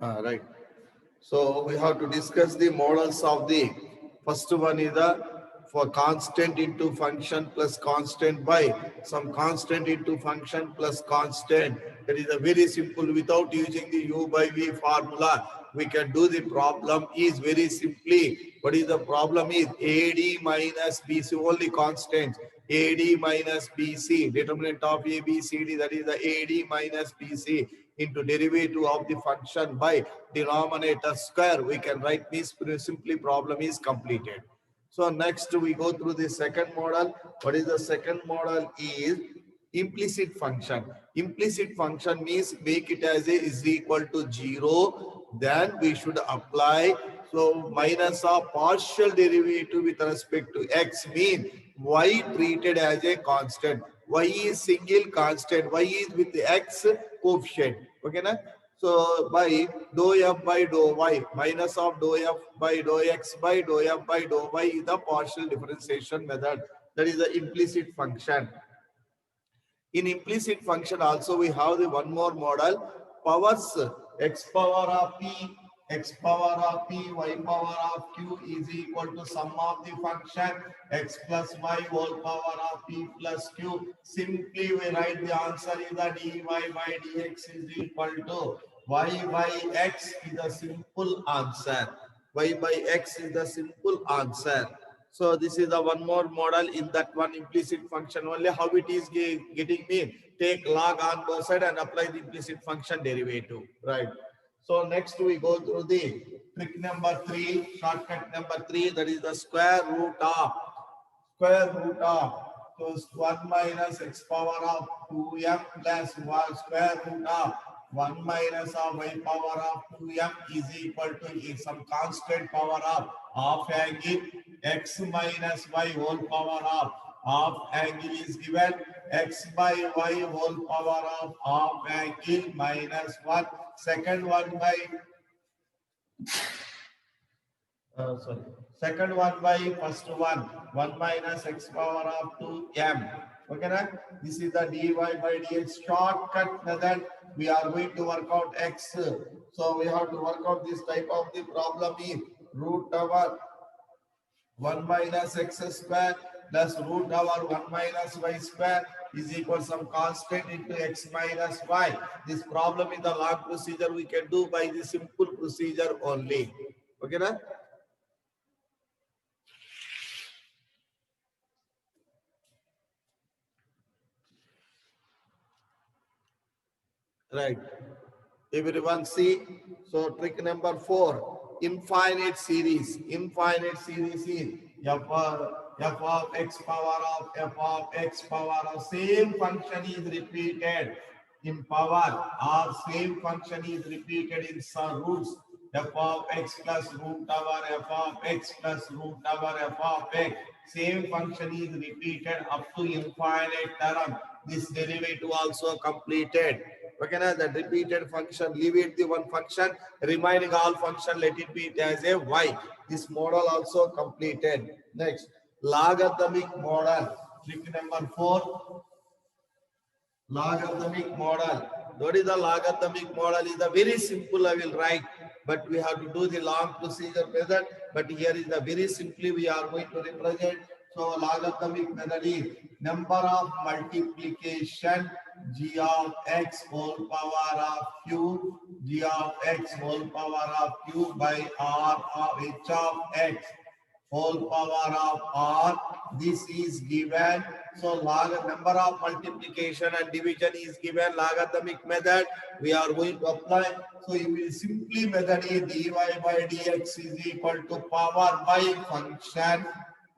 Right. So we have to discuss the models of the first one is the for constant into function plus constant by some constant into function plus constant. That is a very simple without using the u by v formula. We can do the problem is very simply. What is the problem is AD minus BC only constants. AD minus BC determinant of ABCD, that is the AD minus BC into derivative of the function by denominator square. We can write this simply problem is completed. So next we go through the second model. What is the second model is implicit function. Implicit function means make it as a is equal to 0. Then we should apply. So minus of partial derivative with respect to x mean y treated as a constant. Y is single constant. Y is with the x coefficient. Okay, na? So by dou f by dou y minus of dou f by dou x by dou f by dou y is the partial differentiation method. That is the implicit function. In implicit function also we have the one more model, powers x power of p, x power of p, y power of q is equal to sum of the function x plus y whole power of p plus q. Simply we write the answer is that dy by dx is equal to y by x is the simple answer. Y by x is the simple answer. So this is the one more model in that one implicit function only. How it is getting mean? Take log on both side and apply the implicit function derivative. Right. So next we go through the trick number 3, shortcut number 3, that is the square root of so 1 minus x power of 2m plus 1 square root of 1 minus of y power of 2m is equal to some constant power of angle x minus y whole power of angle is given x by y whole power of angle minus 1 second one by sorry. Second one by first one, 1 minus x power of 2m. Okay, na? This is the dy by dx shortcut method. We are going to work out x. So we have to work out this type of the problem is root over 1 minus x square plus root over 1 minus y square is equal to some constant into x minus y. This problem in the log procedure we can do by the simple procedure only. Okay, na? Right. Everyone see? So trick number 4, infinite series. Infinite series is f of x power of f of x power of same function is repeated in power or same function is repeated in some roots. F of x plus root over f of x plus root over f of x. Same function is repeated up to infinite term. This derivative also completed. Okay, na? That repeated function, leave it the one function, remaining all function, let it be as a y. This model also completed. Next, logarithmic model. Trick number 4, logarithmic model. What is the logarithmic model? Is a very simple, I will write, but we have to do the long procedure method. But here is the very simply we are going to represent. So logarithmic method is number of multiplication g of x whole power of q, g of x whole power of q by r of h of x whole power of r. This is given. So log number of multiplication and division is given. Logarithmic method we are going to apply. So you will simply method is dy by dx is equal to power by function.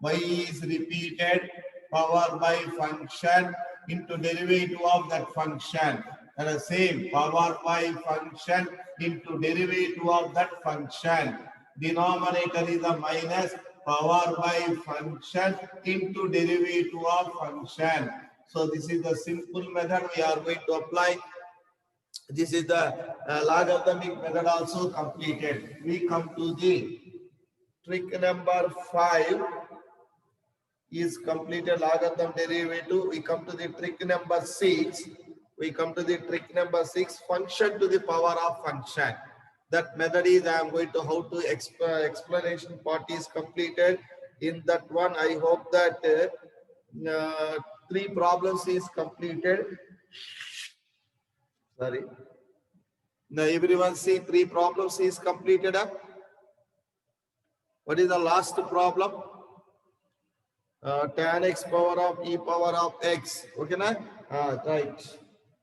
Y is repeated, power by function into derivative of that function. And the same power by function into derivative of that function. Denominator is a minus, power by function into derivative of function. So this is the simple method we are going to apply. This is the logarithmic method also completed. We come to the trick number 5 is completed logarithm derivative. We come to the trick number 6. We come to the trick number 6, function to the power of function. That method is I am going to how to explanation part is completed. In that one, I hope that three problems is completed. Sorry. Now everyone see three problems is completed up. What is the last problem? Tan x power of e power of x. Okay, na? Right.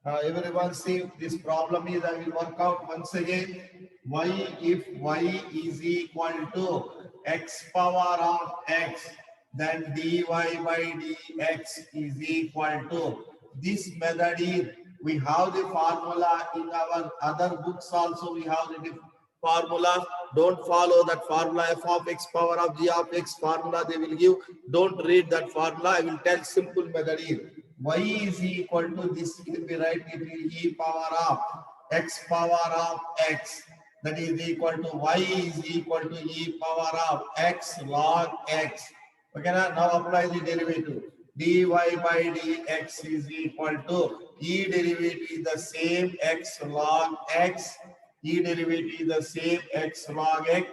Everyone see this problem is I will work out once again. Y if y is equal to x power of x, then dy by dx is equal to this method is we have the formula in our other books also we have the formula. Don't follow that formula f of x power of g of x formula they will give. Don't read that formula. I will tell simple method is y is equal to this will be right between e power of x power of x, that is equal to y is equal to e power of x log x. Okay, now apply the derivative. Dy by dx is equal to e derivative is the same x log x. E derivative is the same x log x.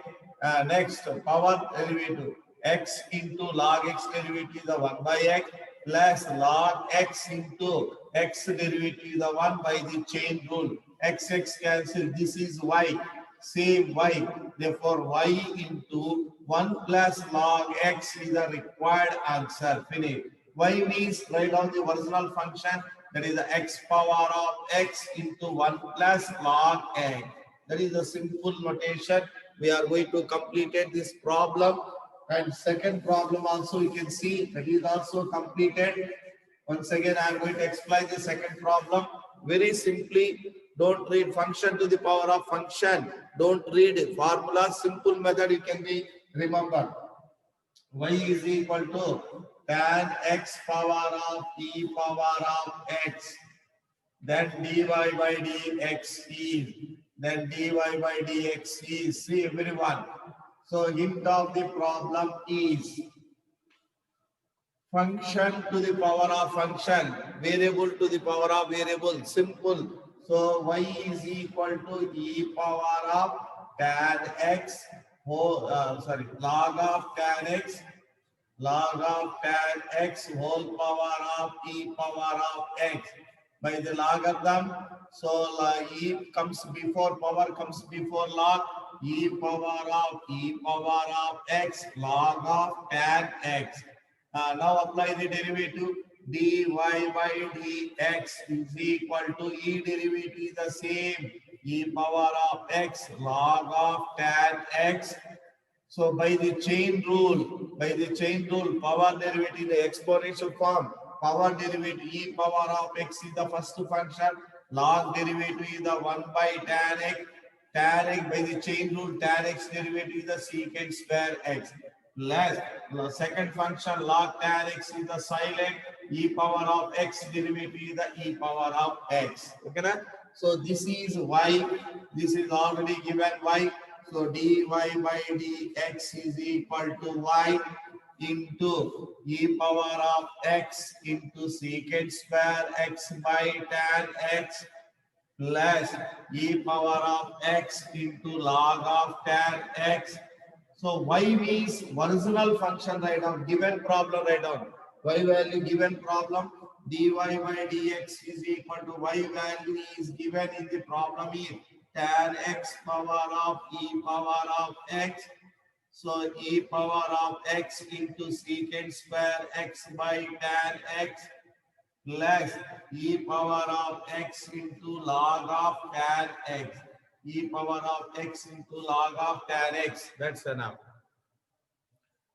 Next, power derivative x into log x derivative is the 1 by x plus log x into x derivative is the 1 by the chain rule. X cancel. This is y. Same y. Therefore, y into 1 plus log x is the required answer. Finish. Y means write down the original function, that is the x power of x into 1 plus log x. That is a simple notation. We are going to complete this problem. And second problem also you can see that is also completed. Once again, I am going to explain the second problem. Very simply, don't read function to the power of function. Don't read formula. Simple method you can be remember. Y is equal to tan x power of e power of x. Then dy by dx is. Then dy by dx is. See everyone. So hint of the problem is function to the power of function, variable to the power of variable, simple. So y is equal to e power of tan x whole, log of tan x whole power of e power of x by the logarithm. So e comes before power comes before log, e power of x log of tan x. Now apply the derivative. Dy by dx is equal to e derivative is the same e power of x log of tan x. So by the chain rule, power derivative in the exponential form, power derivative e power of x is the first function, log derivative is the 1 by tan x. Tan x by the chain rule, tan x derivative is the secant square x. Plus second function log tan x is the silent, e power of x derivative is the e power of x. Okay, na? So this is y. This is already given y. So dy by dx is equal to y into e power of x into secant square x by tan x plus e power of x into log of tan x. So y means original function write down, given problem write down. Y value given problem, dy by dx is equal to y value is given in the problem is tan x power of e power of x. So e power of x into secant square x by tan x plus e power of x into log of tan x. E power of x into log of tan x. That's enough.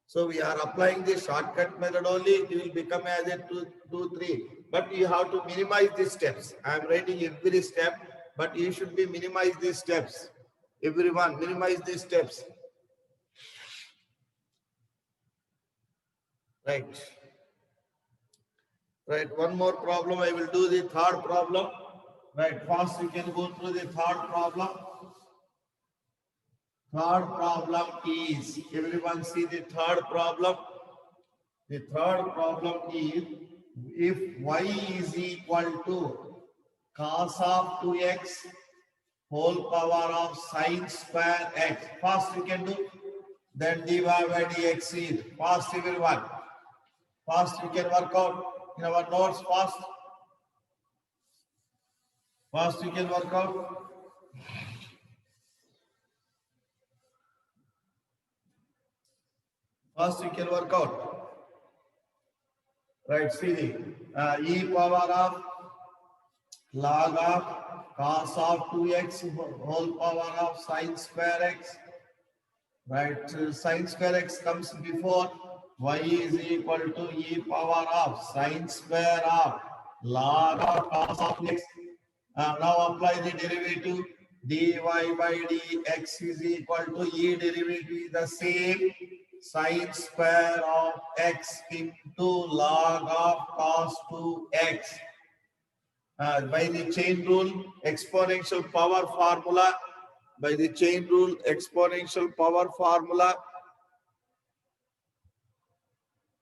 So we are applying the shortcut method only. It will become as a 2, 3. But you have to minimize these steps. I am writing every step, but you should be minimize these steps. Everyone, minimize these steps. Right. Right. One more problem. I will do the third problem. Right. First, you can go through the third problem. Third problem is, everyone see the third problem. The third problem is, if y is equal to cos of 2x whole power of sine square x. First we can do, then dy by dx is fast everyone. Fast we can work out in our notes fast. Fast we can work out. First we can work out. Right, see the e power of log of cos of 2x whole power of sine square x. Right, sine square x comes before y is equal to e power of sine square of log of cos of x. Now apply the derivative. Dy by dx is equal to e derivative is the same sine square of x into log of cos 2x. By the chain rule, exponential power formula. By the chain rule, exponential power formula.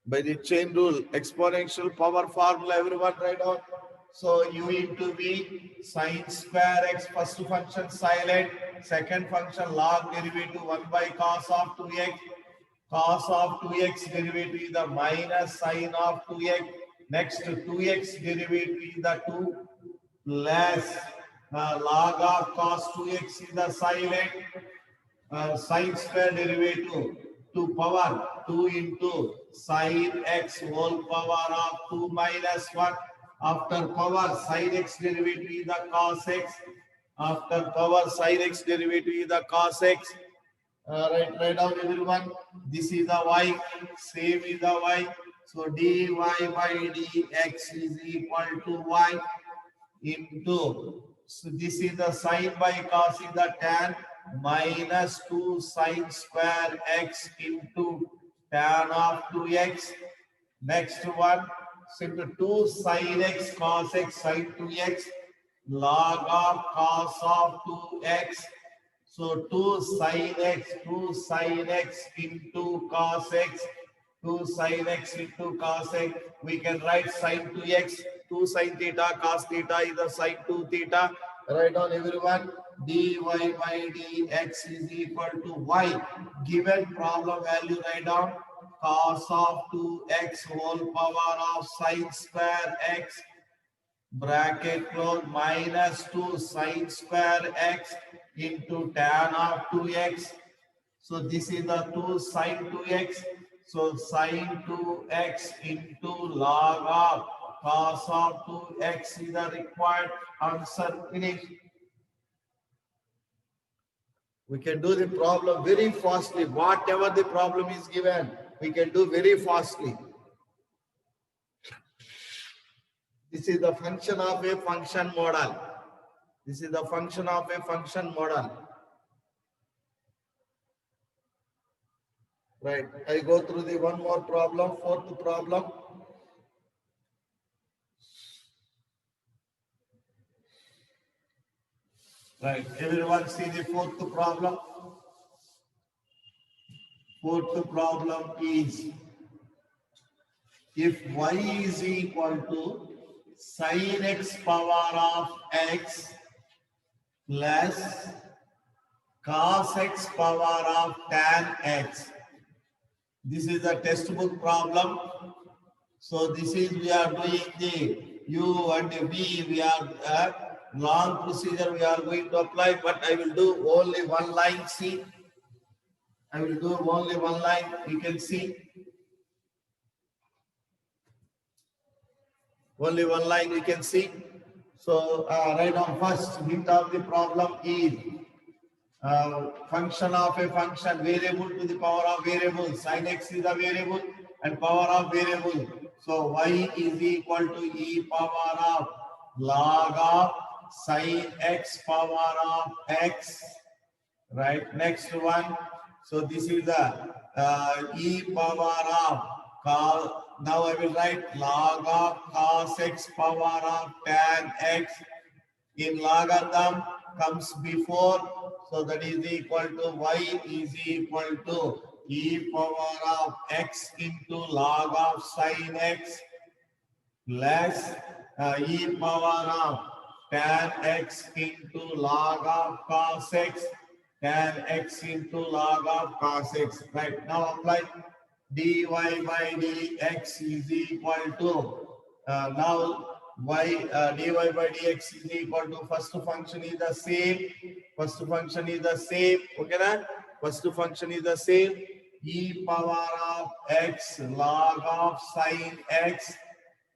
By the chain rule, exponential power formula, everyone write down. So u into v sine square x, first function silent, second function log derivative 1 by cos of 2x. Cos of 2x derivative is the minus sine of 2x. Next 2x derivative is the 2 less log of cos 2x is the silent sine square derivative to power 2 into sine x whole power of 2 minus 1. After power sine x derivative is the cos x. After power sine x derivative is the cos x. Write down everyone. This is the y. Same is the y. So dy by dx is equal to y into. So this is the sine by cos is the tan minus 2 sine square x into tan of 2x. Next one, simple 2 sine x cos x sine 2x log of cos of 2x. So 2 sine x into cos x, 2 sine x into cos x. We can write sine 2x, 2 sine theta, cos theta is the sine 2 theta. Write down everyone. Dy by dx is equal to y. Given problem value, write down cos of 2x whole power of sine square x bracket close minus 2 sine square x into tan of 2x. So this is the 2 sine 2x. So sine 2x into log of cos of 2x is the required answer. Finish. We can do the problem very fastly. Whatever the problem is given, we can do very fastly. This is the function of a function model. This is the function of a function model. Right. I go through the one more problem, fourth problem. Right. Everyone see the fourth problem. Fourth problem is if y is equal to sin x power of x plus cos x power of tan x. This is the textbook problem. So this is we are doing the u and the v. We are long procedure we are going to apply, but I will do only one line. See, I will do only one line. You can see only one line. You can see. So right now, first hint of the problem is function of a function variable to the power of variable. Sin x is a variable and power of variable. So y is equal to e power of log of sin x power of x. Right. Next one. So this is the e power of cos. Now I will write log of cos x power of tan x. In logarithm comes before, so that is equal to y is equal to e power of x into log of sin x plus e power of tan x into log of cos x, tan x into log of cos x. Right, now apply dy by dx is equal to, now dy by dx is equal to, first function is the same, okay na? First function is the same, e power of x log of sin x,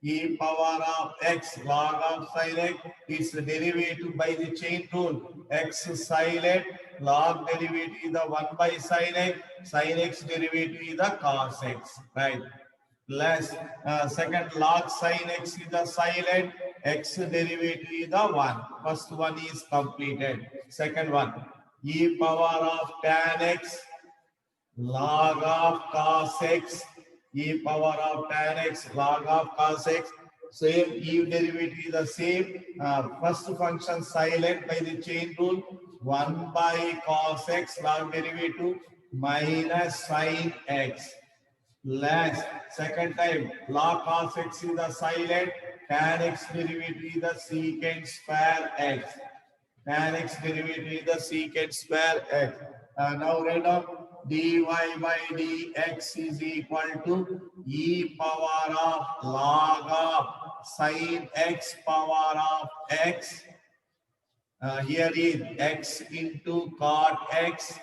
e power of x log of sin x, its derivative by the chain rule, x sin x, log derivative is the 1 by sin x derivative is the cos x, right? Less second log sin x is the silent, x derivative is the 1. First one is completed. Second one, e power of tan x log of cos x, e power of tan x log of cos x. Same, e derivative is the same. First function silent by the chain rule, 1 by cos x log derivative minus sin x. Less second time log cos x is the silent, tan x derivative is the secant square x, tan x derivative is the secant square x. Now write down dy by dx is equal to e power of log of sin x power of x. Here is x into cot x,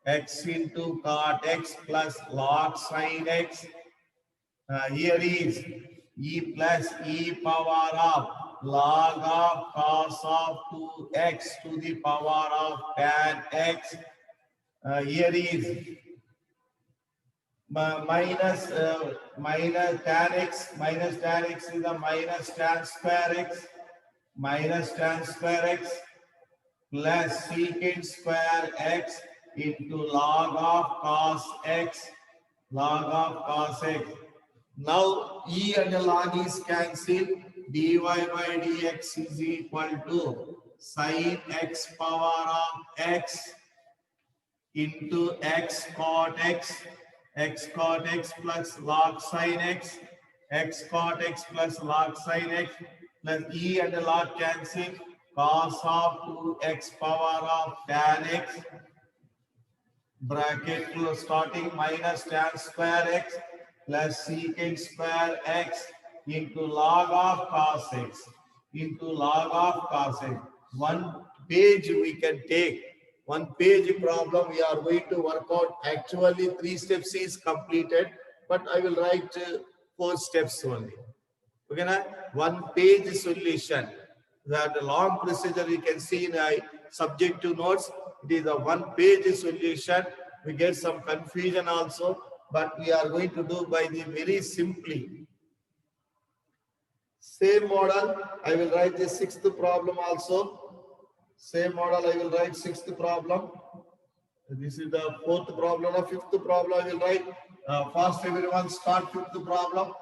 x into cot x plus log sin x. Here is e plus e power of log of cos of 2x to the power of tan x. Here is minus tan x, minus tan x is the minus tan square x, plus secant square x into log of cos x, Now e and log is cancelled. Dy by dx is equal to sin x power of x into x cot x plus log sin x, plus e and log cancel, cos of 2x power of tan x, bracket starting minus tan square x plus secant square x into log of cos x, One page we can take. One page problem we are going to work out. Actually 3 steps is completed, but I will write 4 steps only. Okay, na? One page solution. That long procedure you can see in subjective notes. It is a one page solution. We get some confusion also, but we are going to do by the very simply. Same model, I will write the 6th problem also. Same model, I will write 6th problem. This is the 4th problem or 5th problem I will write. First, everyone start 5th problem.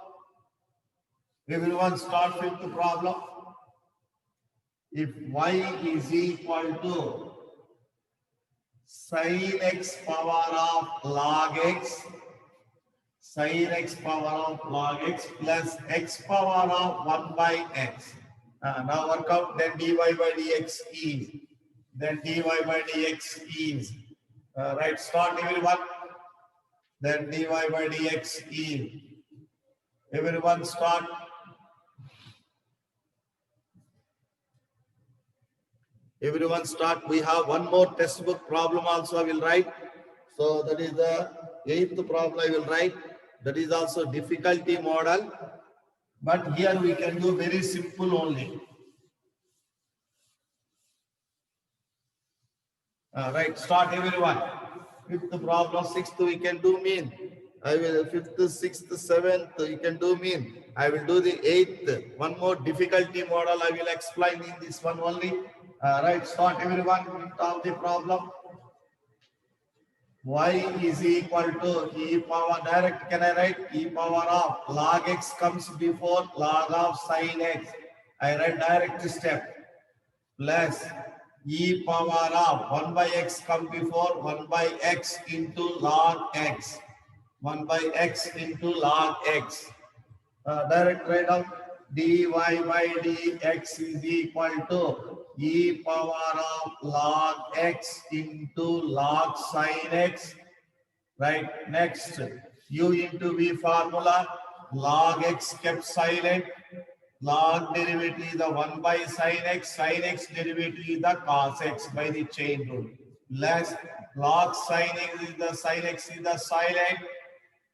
If y is equal to sin x power of log x, plus x power of 1 by x. Now work out, then dy by dx is. Right, start everyone. Then dy by dx is. Everyone start. We have one more textbook problem also I will write. So that is the 8th problem I will write. That is also difficulty model. But here we can do very simple only. Right, start everyone. 5th problem, 6th we can do mean. I will 5th, 6th, 7th you can do mean. I will do the 8th. One more difficulty model I will explain in this one only. Right, start everyone. Of the problem. Y is equal to e power, direct can I write e power of log x comes before log of sin x. I write direct step plus e power of 1 by x come before 1 by x into log x. Direct write down dy by dx is equal to e power of log x into log sin x. Right. Next, u into v formula. Log x kept silent. Log derivative is the 1 by sin x. Sin x derivative is the cos x by the chain rule. Less log sin x is the sin x is the silent.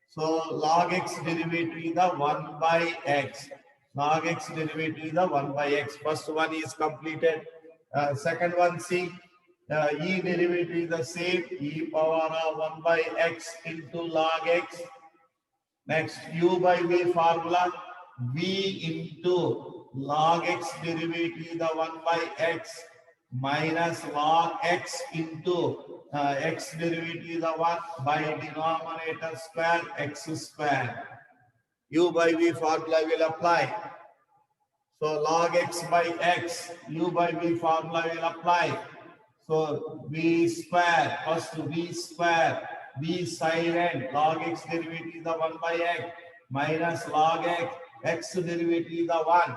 So log x derivative is the 1 by x. Log x derivative is the 1 by x. First one is completed. Second one, see, e derivative is the same. E power of 1 by x into log x. Next, u by v formula. V into log x derivative is the 1 by x minus log x into x derivative is the 1 by denominator square x square. U by v formula will apply. So log x by x, u by v formula will apply. So v square, first v square, v silent, log x derivative is the 1 by x minus log x derivative is the 1.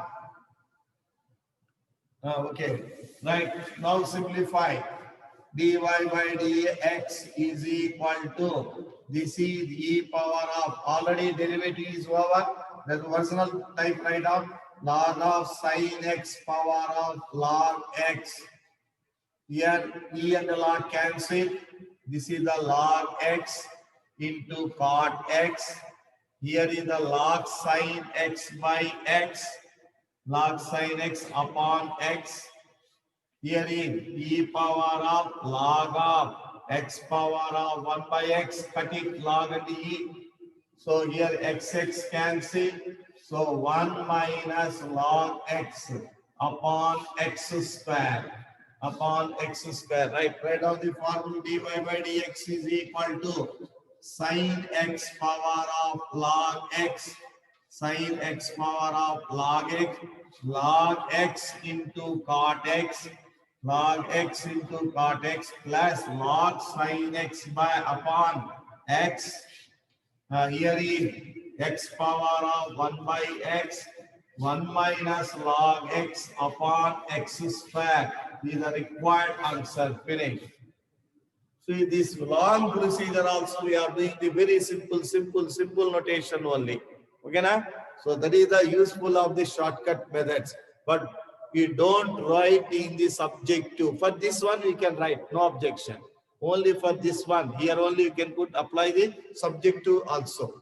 Okay, right. Now simplify. Dy by dx is equal to, this is e power of, already derivative is over. The original type write down, log of sin x power of log x. Here e and the log cancel. This is the log x into cot x. Here is the log sin x by x. Log sin x upon x. Here is e power of log of x power of 1 by x. Cut it, log and e. So here x cancel. So 1 minus log x upon x square. Upon x square. Right. Write down the formula. Dy by dx is equal to sin x power of log x. Sin x power of log x into cot x, log x into cot x plus log sin x by upon x. Here is x power of 1 by x, 1 minus log x upon x square is the required answer. Finish. So this long procedure also we are doing the very simple notation only. Okay, na? So that is the useful of the shortcut methods. But we don't write in the subjective. For this one we can write, no objection. Only for this one. Here only you can put apply the subjective also.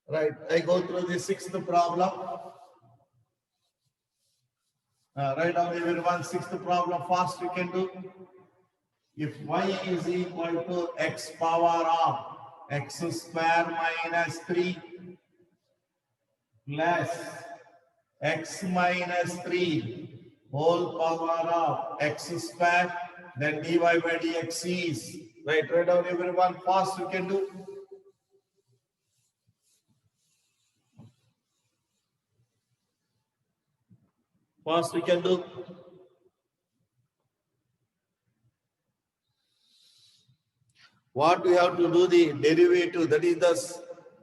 Right. I go through the sixth problem. Write down everyone sixth problem fast we can do. If y is equal to x power of x square minus 3 plus x minus 3 whole power of x square, then dy by dx is, right, write down everyone fast you can do. Fast we can do. What we have to do the derivative, that is the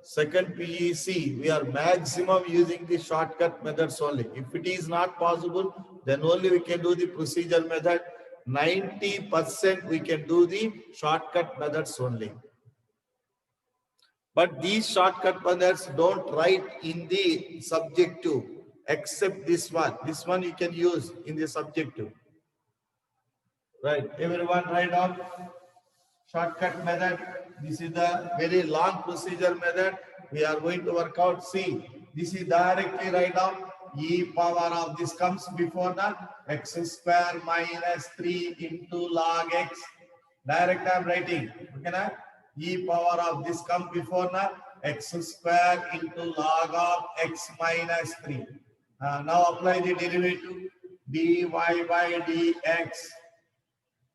second PEC. We are maximum using the shortcut methods only. If it is not possible, then only we can do the procedure method. 90% we can do the shortcut methods only. But these shortcut methods don't write in the subjective, except this one. This one you can use in the subjective. Right, everyone write down. Shortcut method. This is the very long procedure method. We are going to work out. See, this is directly write down. E power of this comes before the x square minus 3 into log x. Direct I am writing. Okay, na? E power of this comes before the x square into log of x minus 3. Now apply the derivative. Dy by dx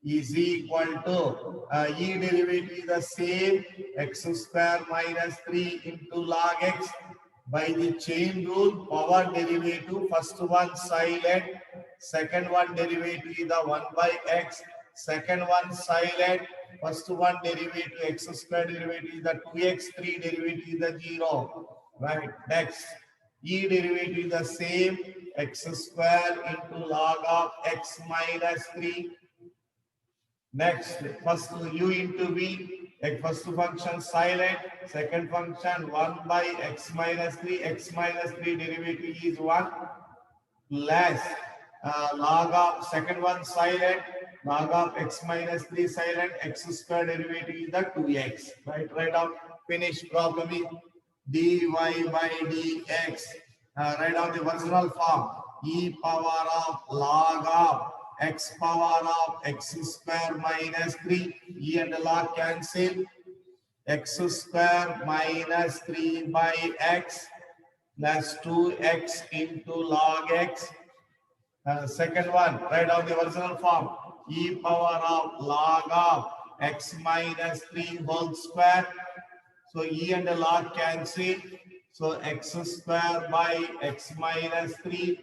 is equal to e derivative is the same, x square minus 3 into log x by the chain rule. Power derivative, first one silent, second one derivative is the 1 by x, second one silent, first one derivative x square derivative is the 2x, 3 derivative is the 0. Right, next E derivative is the same, x square into log of x minus 3. Next, first u into v, first function silent, second function 1 by x minus 3, x minus 3 derivative is 1 plus log of second one silent, log of x minus 3 silent, x square derivative is the 2x. Write down, finish. Problem is dy by dx. Write down the original form, e power of log of x power of x square minus 3, e and log cancel, x square minus 3 by x plus 2x into log x. Second one, write down the original form, e power of log of x minus 3 whole square. So e and log cancel. So x square by x minus 3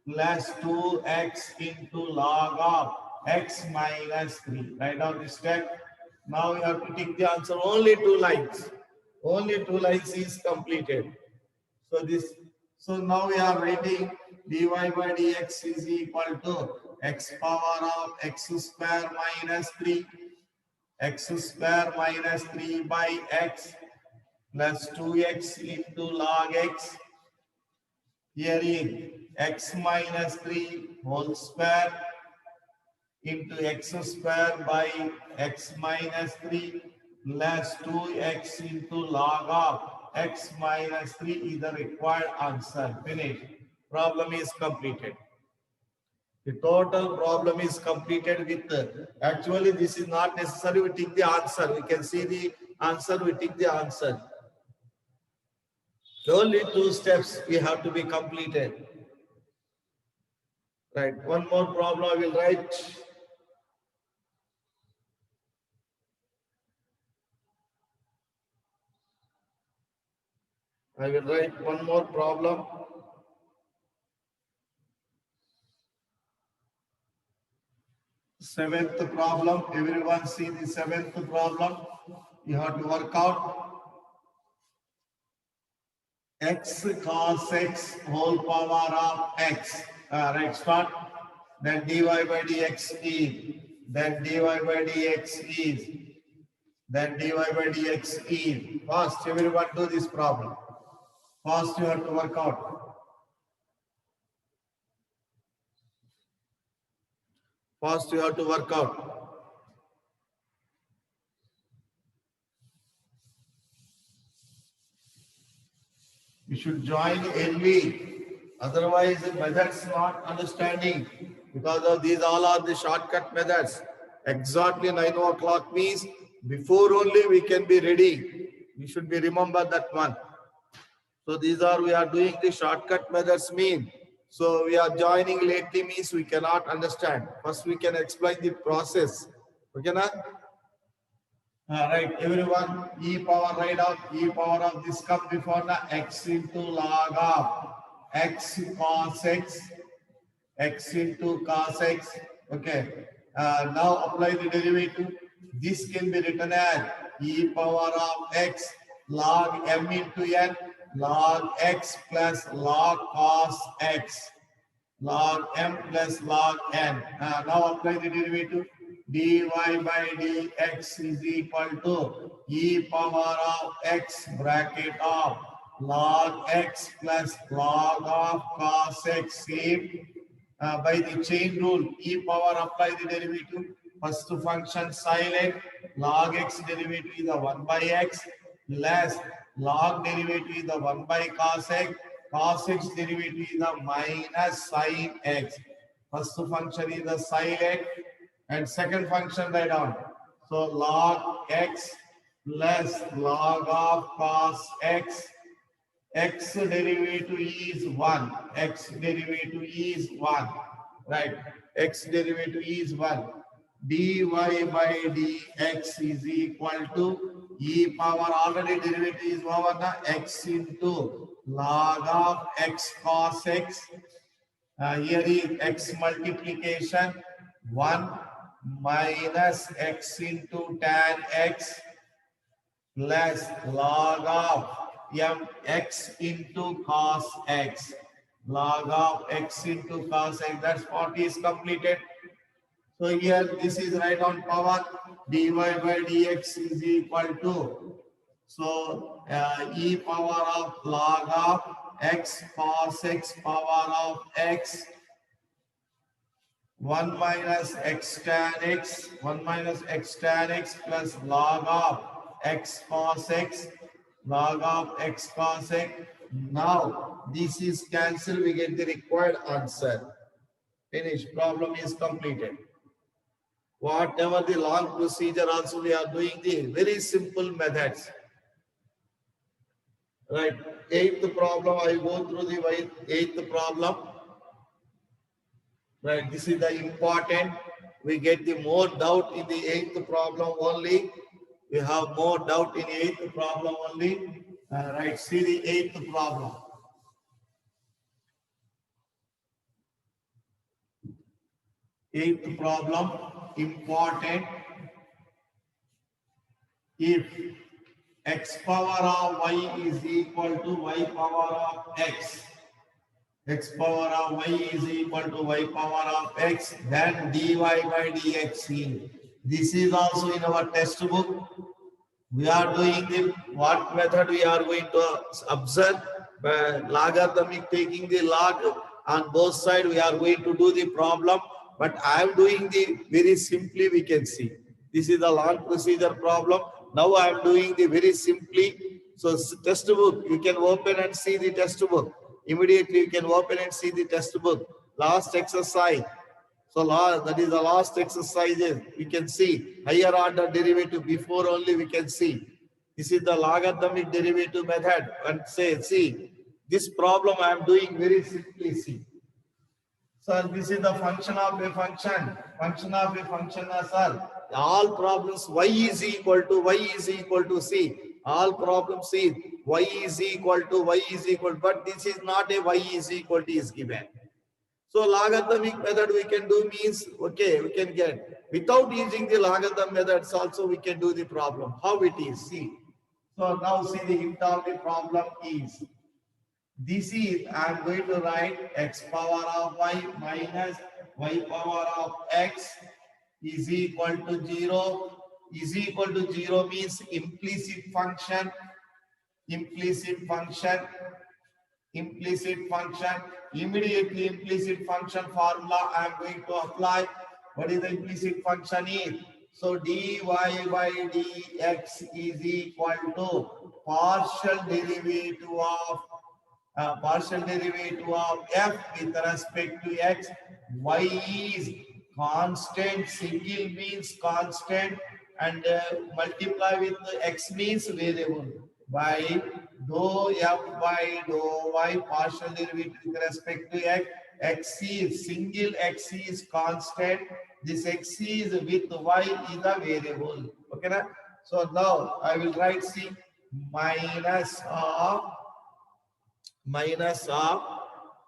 plus 2x into log of x minus 3. Write down this step. Now you have to take the answer. Only 2 lines. Only 2 lines is completed. So now we are writing dy by dx is equal to x power of x square minus 3, x square minus 3 by x plus 2x into log x. Here is x minus 3 whole square into x square by x minus 3 plus 2x into log of x minus 3 is the required answer. Finish. Problem is completed. The total problem is completed with, actually this is not necessary, we take the answer. We can see the answer, we take the answer. Only 2 steps we have to be completed. Right, one more problem I will write. I will write one more problem. Seventh problem. Everyone see the seventh problem. You have to work out x cos x whole power of x. Right, start. Then dy by dx is. Then dy by dx is. Then dy by dx is. First, everyone do this problem. First, you have to work out. First, you have to work out. You should join LV. Otherwise, the methods not understanding. Because of these all are the shortcut methods. Exactly 9 o'clock means before only we can be ready. You should be remember that one. So these are we are doing the shortcut methods mean. So we are joining lately means we cannot understand. First we can explain the process. Okay, na? Right, everyone, e power write out, e power of this come before the x into log of x cos x, x into cos x. Okay, now apply the derivative. This can be written as e power of x log m into n, log x plus log cos x, log m plus log n. Now apply the derivative. Dy by dx is equal to e power of x bracket of log x plus log of cos x. Same by the chain rule, e power apply the derivative. First function silent, log x derivative is the 1 by x less log derivative is the 1 by cos x. Cos x derivative is the minus sin x. First function is the silent. And second function write down. So log x plus log of cos x. X derivative is 1. X derivative is 1. Right. X derivative is 1. Dy by dx is equal to e power already derivative is over x into log of x cos x. Here is x multiplication 1 minus x into tan x plus log of x into cos x. Log of x into cos x. That's what is completed. So here this is right on power. Dy by dx is equal to, so e power of log of x cos x power of x 1 minus x tan x, 1 minus x tan x plus log of x cos x, log of x cos x. Now this is cancelled, we get the required answer. Finish. Problem is completed. Whatever the long procedure, also we are doing the very simple methods. Right. Eighth problem, I go through the eighth problem. Right. This is the important. We get the more doubt in the eighth problem only. We have more doubt in the eighth problem only. Right. See the eighth problem. Eighth problem, important. If x power of y is equal to y power of x, x power of y is equal to y power of x, then dy by dx is. This is also in our textbook. We are doing the what method we are going to observe. Logarithmic, taking the log on both sides, we are going to do the problem. But I am doing the very simply, we can see. This is the long procedure problem. Now I am doing the very simply. So textbook, you can open and see the textbook. Immediately you can open and see the textbook. Last exercise. So that is the last exercise. We can see higher order derivative. Before only we can see. This is the logarithmic derivative method. And say, see, this problem I am doing very simply. See. So this is the function of a function. Function of a function, sir. All problems y is equal to c. All problems see y is equal to, but this is not a y is equal to is given. So logarithmic method we can do means, okay, we can get. Without using the logarithm methods also we can do the problem. How it is, see. So now see the hint of the problem is. This is, I am going to write x power of y minus y power of x is equal to 0. Is equal to 0 means implicit function. Implicit function. Immediately implicit function formula I am going to apply. What is the implicit function is? So dy by dx is equal to partial derivative of f with respect to x. Y is constant, single means constant, and multiply with x means variable by dou f by dou y, partial derivative with respect to x. X is single, x is constant. This x is with y is a variable. Okay, na? So now I will write c minus of,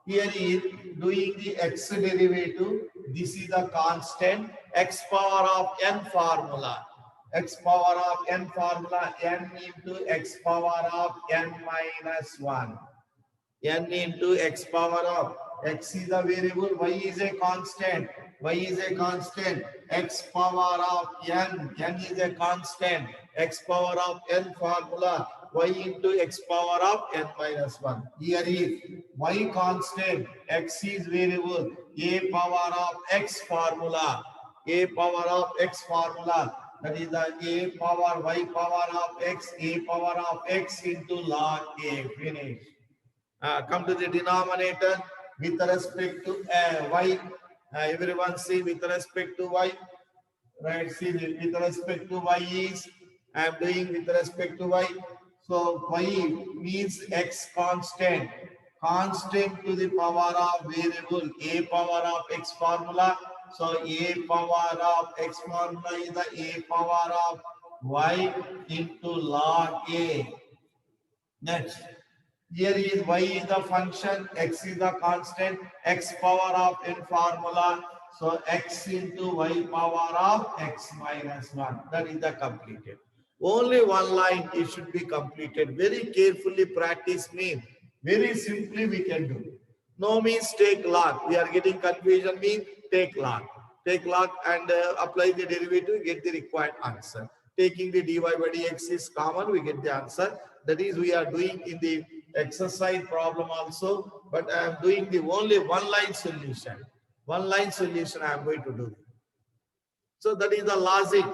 here is doing the x derivative. This is the constant, x power of n formula. X power of n formula, n into x power of n minus 1. N into x power of, x is a variable, y is a constant. Y is a constant, x power of n is a constant, x power of n formula, y into x power of n minus 1. Here is y constant, x is variable, a power of x formula, a power of x formula, that is the a power y power of x, a power of x into log a. Finish. Come to the denominator with respect to y. Everyone see with respect to y. Right, see with respect to y is, I am doing with respect to y. So y means x constant. Constant to the power of variable, a power of x formula. So a power of x formula is the a power of y into log a. Next. Here is y is the function, x is the constant, x power of n formula. So x into y power of x minus 1. That is the completed. Only one line it should be completed. Very carefully practice means very simply we can do. No means take log. We are getting confusion means take log. Take log and apply the derivative, get the required answer. Taking the dy by dx is common, we get the answer. That is we are doing in the exercise problem also, but I am doing the only one line solution. One line solution I am going to do. So that is the logic.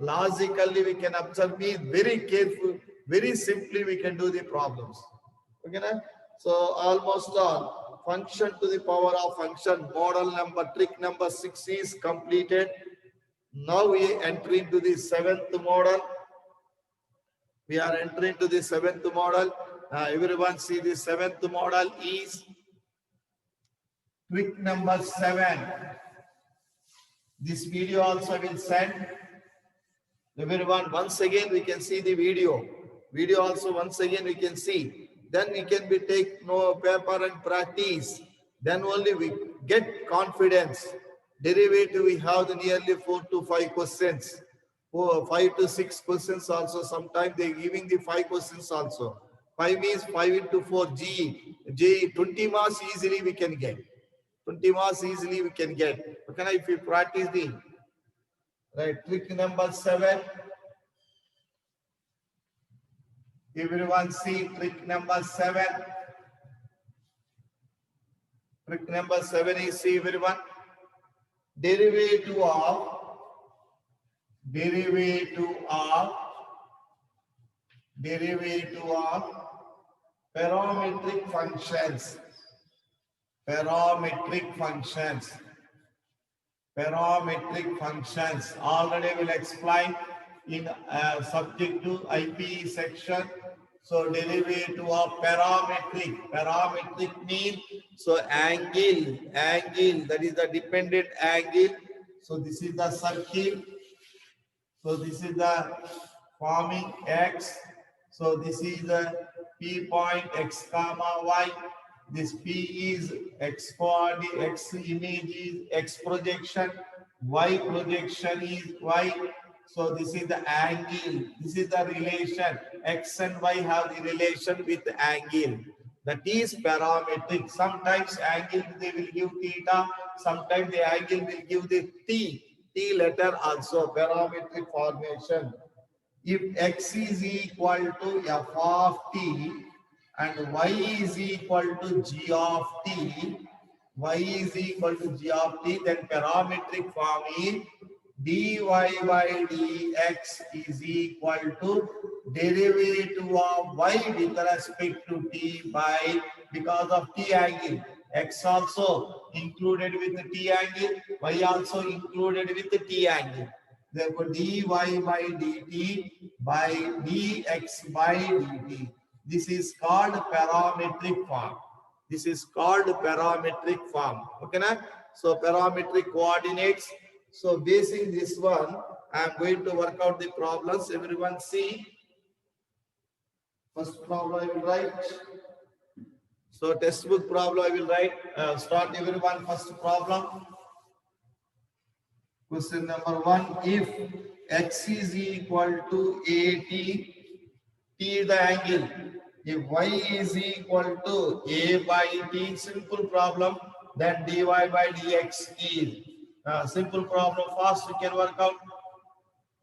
Logically we can observe, be very careful, very simply we can do the problems. Okay, na? So almost all function to the power of function model number trick number 6 is completed. Now we enter into the 7th model. We are entering to the 7th model. Everyone see the 7th model is trick number 7. This video also will send. Everyone, once again we can see the video. Video also once again we can see. Then we can be take no paper and practice. Then only we get confidence. Derivative we have the nearly 4 to 5 questions. 5 to 6 questions also. Sometimes they giving the 5 questions also. 5 means 5 into 4 G 20 marks easily we can get. 20 marks easily we can get. Okay, if we practice the right trick number 7. Everyone see trick number 7. Trick number 7 is, see everyone, derivative of parametric functions. Parametric functions. Already will explain in subject to IP section. So derivative of parametric. Parametric means so angle. That is the dependent angle. So this is the circle. So this is the forming X. So this is the P point X comma Y. This P is X coordinate, X image is X projection, Y projection is Y. So this is the angle. This is the relation. X and Y have the relation with the angle. That is parametric. Sometimes angle they will give theta. Sometimes the angle will give the T. T letter also parametric formation. If X is equal to F of T and Y is equal to G of T, then parametric form is dy by dx is equal to derivative of y with respect to t by, because of t angle. X also included with the t angle, y also included with the t angle. Therefore, dy by dt by dx by dt. This is called parametric form. Okay, na? So parametric coordinates. So basing this one, I am going to work out the problems. Everyone see. First problem I will write. So textbook problem I will write. Start everyone first problem. Question number 1. If x is equal to at, t is the angle. If y is equal to a by t, simple problem, then dy by dx is. Simple problem, fast we can work out.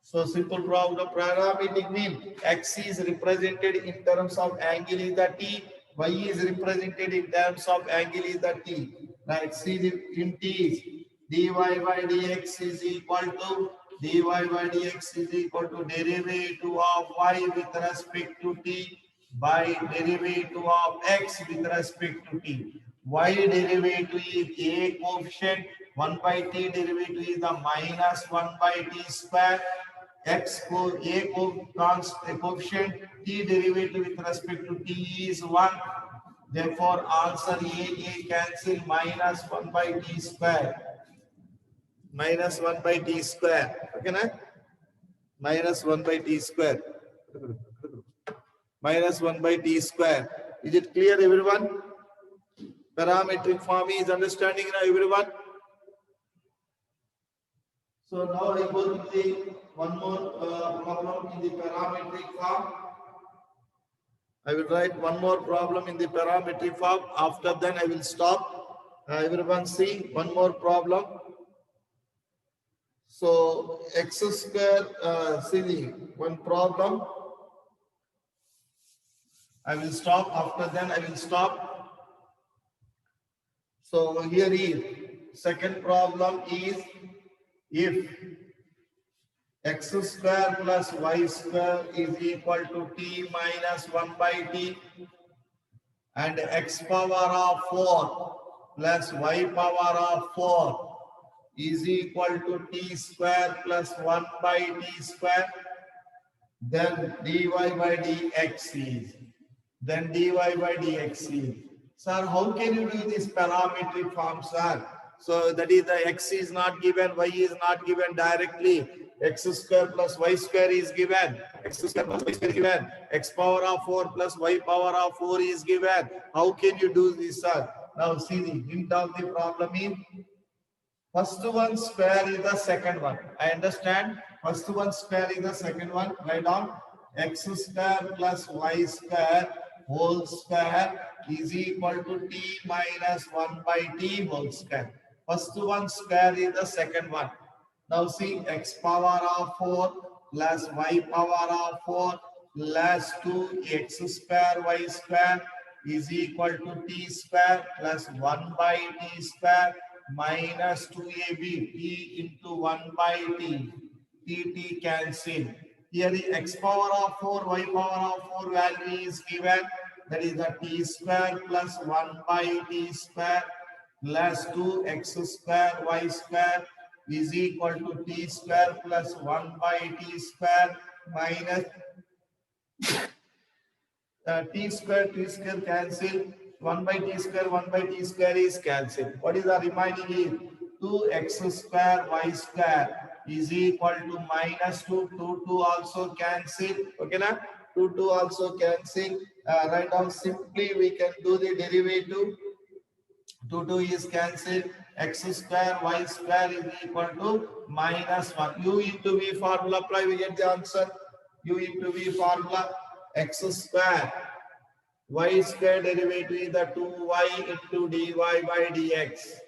So simple problem, parametric mean x is represented in terms of angle is the t, y is represented in terms of angle is the t. Right, see the in t is dy by dx is equal to derivative of y with respect to t by derivative of x with respect to t. Y derivative is a coefficient, 1 by t derivative is the minus 1 by t square. X को a coefficient, t derivative with respect to t is 1. Therefore, answer a cancel, minus 1 by t square. Minus 1 by t square. Okay, na? Minus 1 by t square. Minus 1 by t square. Is it clear, everyone? Parametric form is understanding now, everyone? So now I go to the one more problem in the parametric form. I will write one more problem in the parametric form. After then I will stop. Everyone see one more problem. So x square, see the one problem. I will stop. After then I will stop. So here is second problem is if x square plus y square is equal to t minus 1 by t and x power of 4 plus y power of 4 is equal to t square plus 1 by t square, then dy by dx is, then dy by dx is. Sir, how can you do this parametric form, sir? So that is the x is not given, y is not given directly. X square plus y square is given. X square plus y square is given. X power of 4 plus y power of 4 is given. How can you do this, sir? Now see the hint of the problem is first one square is the second one. I understand. First one square is the second one. Write down x square plus y square whole square is equal to t minus 1 by t whole square. First one square is the second one. Now see x power of 4 plus y power of 4 plus 2x square y square is equal to t square plus 1 by t square minus 2ab t into 1 by t. T cancel. Here the x power of 4, y power of 4 value is given. That is the t square plus 1 by t square plus 2x square y square is equal to t square plus 1 by t square minus t square cancel. 1 by t square is cancelled. What is the remaining is 2x square y square is equal to minus 2. 2 also cancel. Okay, na? 2 also cancel. Right now simply we can do the derivative. 2 is cancelled. X square y square is equal to minus 1. U into V formula apply, we get the answer. U into V formula, x square y square derivative is the 2y into dy by dx.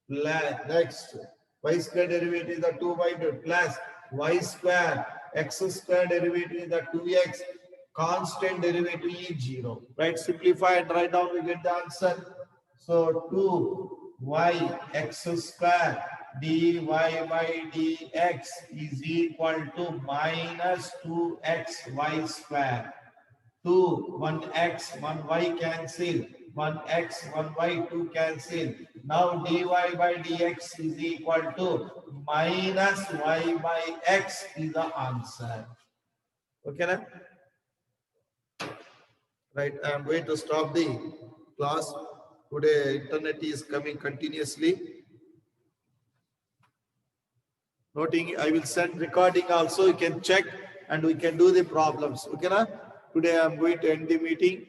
Next, y square derivative is the 2y plus y square, x square derivative is the 2x, constant derivative is 0. Right, simplify and write down, we get the answer. So 2y x square dy by dx is equal to minus 2x y square. 2, 1x, 1y cancel, 1x, 1y, 2 cancel. Now dy by dx is equal to minus y by x is the answer. Okay, na? Right, I am going to stop the class. Today internet is coming continuously. Noting, I will send recording also, you can check and we can do the problems. Okay, na? Today I am going to end the meeting.